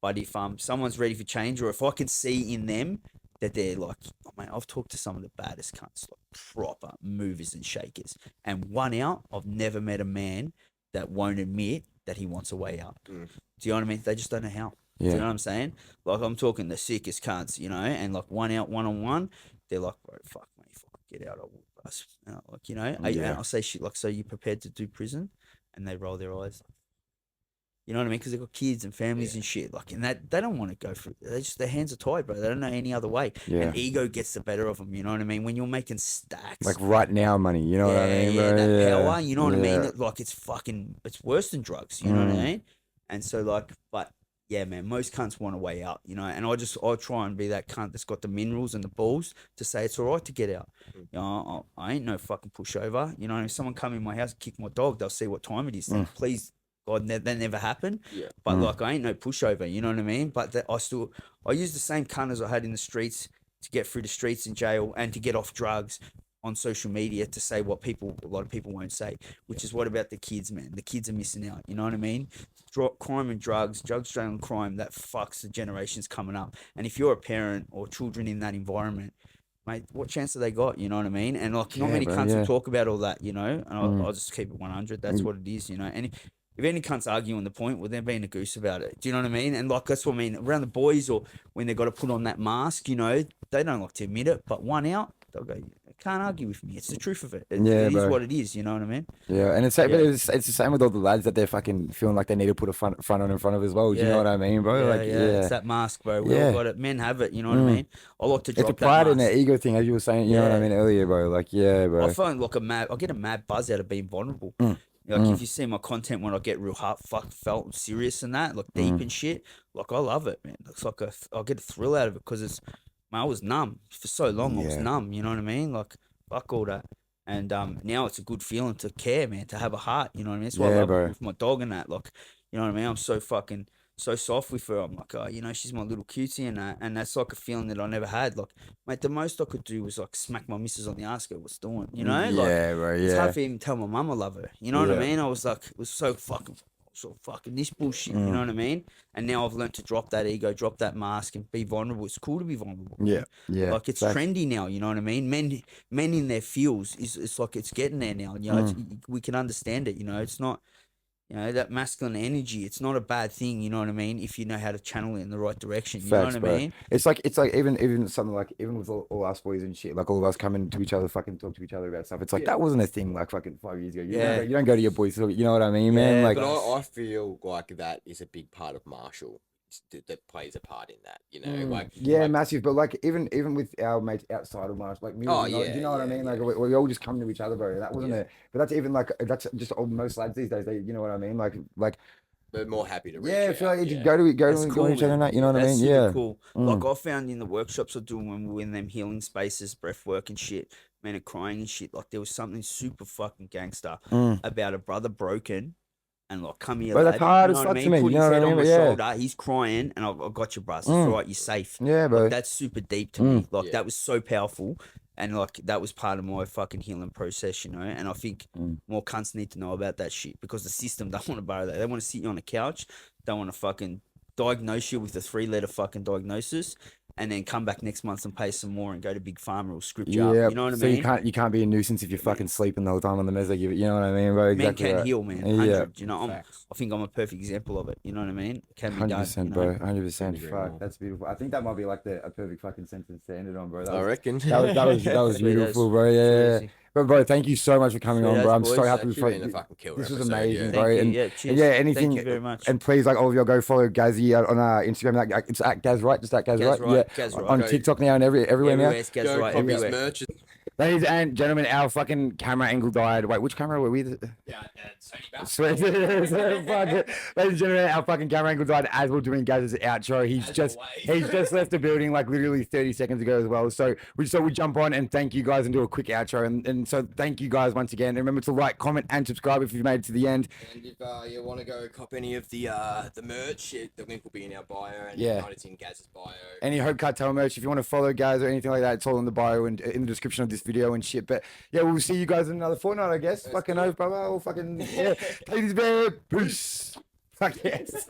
But if someone's ready for change, or if I can see in them that they're like, oh, man, I've talked to some of the baddest cunts, like proper movers and shakers, and one out, I've never met a man that won't admit that he wants a way out. Do you know what I mean? They just don't know how. Do you know what I'm saying? Like, I'm talking the sickest cunts, you know, and like one out, one on one, they're like, bro, fuck, mate, if I could get out, I would. Like, you know, I'll say shit like, so you prepared to do prison? And they roll their eyes. You know what I mean? Because they've got kids and families and shit. Like, and that they don't want to go through. They just, their hands are tied, bro. They don't know any other way. And ego gets the better of them. You know what I mean? When you're making stacks, like right now money. You know what I mean? Yeah, Bro? that power. You know what I mean? Like, it's worse than drugs. You know what I mean? And so, like, but yeah, man, most cunts want a way out. You know, and I try and be that cunt that's got the minerals and the balls to say it's all right to get out. You know, I ain't no fucking pushover. You know, if someone come in my house and kick my dog, they'll see what time it is. Please. God, that never happened. Yeah. But like, I ain't no pushover. You know what I mean? But I use the same cunt as I had in the streets to get through the streets in jail and to get off drugs on social media to say what a lot of people won't say, which is what about the kids, man? The kids are missing out. You know what I mean? Crime and drugs, drug and crime, that fucks the generations coming up. And if you're a parent or children in that environment, mate, what chance have they got? You know what I mean? And like, not many cunts will talk about all that, you know? And I'll just keep it 100. That's what it is, you know? And if any cunts arguing the point, well, they're being a goose about it. Do you know what I mean? And like, that's what I mean. Around the boys or when they've got to put on that mask, you know, they don't like to admit it. But one out, they'll go, can't argue with me. It's the truth of it. It is what it is. You know what I mean? Yeah, and it's the same with all the lads that they're fucking feeling like they need to put a front on in front of as well. Do you know what I mean, bro? It's that mask, bro. We all got it. Men have it. You know what I mean? I like to drop it's a pride that and an ego thing, as you were saying. You know what I mean earlier, bro. Like, bro. I find like I get a mad buzz out of being vulnerable. Like, if you see my content when I get real felt and serious and that, like deep and shit, like I love it, man. It's like I get a thrill out of it because I was numb for so long. I was numb, you know what I mean? Like, fuck all that. And now it's a good feeling to care, man, to have a heart, you know what I mean? That's why I love it with my dog and that. Like, you know what I mean? I'm so soft with her. I'm like, oh, you know, she's my little cutie and that. And that's like a feeling that I never had. Like, mate, the most I could do was like smack my missus on the ass, go, what's doing? You know? Like, it's hard to even tell my mum I love her. You know what I mean? I was like, it was so fucking this bullshit, you know what I mean? And now I've learned to drop that ego, drop that mask and be vulnerable. It's cool to be vulnerable. Yeah. Like, it's trendy now, you know what I mean? Men in their feels, it's like it's getting there now. You know, we can understand it, you know? It's not, you know, that masculine energy, it's not a bad thing, you know what I mean? If you know how to channel it in the right direction, you know what I mean? It's like even something like, even with all us boys and shit, like all of us coming to each other, fucking talk to each other about stuff. It's like, that wasn't a thing like fucking 5 years ago. You don't go to your boys, you know what I mean, man? Like, but I feel like that is a big part of Marshall. That plays a part in that, you know, like massive. But like even with our mates outside of Marsh, like music, do you know what I mean? Like we all just come to each other, bro. That wasn't it. But that's even like that's just most lads these days. They, you know what I mean? Like they're more happy to reach I feel like you go to each other, and that, you know what I mean? Yeah, cool. Like I found in the workshops I do when we were in them healing spaces, breath work and shit, men are crying and shit. Like there was something super fucking gangster about a brother broken. And like, come here, lad. That's hard as fuck to me. Put his head on my shoulder. He's crying, and I got you, bruh. It's all right. You're safe. Yeah, bro. Like, that's super deep to me. Like that was so powerful, and like that was part of my fucking healing process, you know. And I think more cunts need to know about that shit because the system don't want to borrow that. They want to sit you on a couch. They want to fucking diagnose you with a 3-letter fucking diagnosis. And then come back next month and pay some more and go to Big Pharma or script you up. You know what I mean? So you can't be a nuisance if you're fucking sleeping the whole time on the mezzo. You know what I mean, bro? Exactly. Men can heal, man. 100. You know, I think I'm a perfect example of it. You know what I mean? It can be done. 100%, bro. 100%. Fuck, that's beautiful. I think that might be like a perfect fucking sentence to end it on, bro. I reckon. That was beautiful, bro. Yeah. But bro, thank you so much for coming on, bro. I'm so happy for you. This was amazing, bro. Anything. Thank you very much. And please, like all of y'all, go follow Gazzy on Instagram. It's at GAZ WRIGHT, just at GAZ WRIGHT. Yeah. On TikTok now and everywhere now. GAZ WRIGHT everywhere. Ladies and gentlemen, our fucking camera angle died. Wait, which camera were we? Yeah, Sony back. Sweet. Ladies and gentlemen, our fucking camera angle died as we're doing Gaz's outro. He's just left the building like literally 30 seconds ago as well. So we jump on and thank you guys and do a quick outro. And so thank you guys once again. And remember to like, comment, and subscribe if you've made it to the end. And if you want to go cop any of the merch, the link will be in our bio, and Yeah. it's in Gaz's bio. Any Hope Cartel merch, if you want to follow Gaz or anything like that, it's all in the bio and in the description of this video and shit. But yeah, we'll see you guys in another fortnight, I guess. Fucking Hope, brother. Or fucking, yeah. Ladies, bear. Peace. Fuck yes.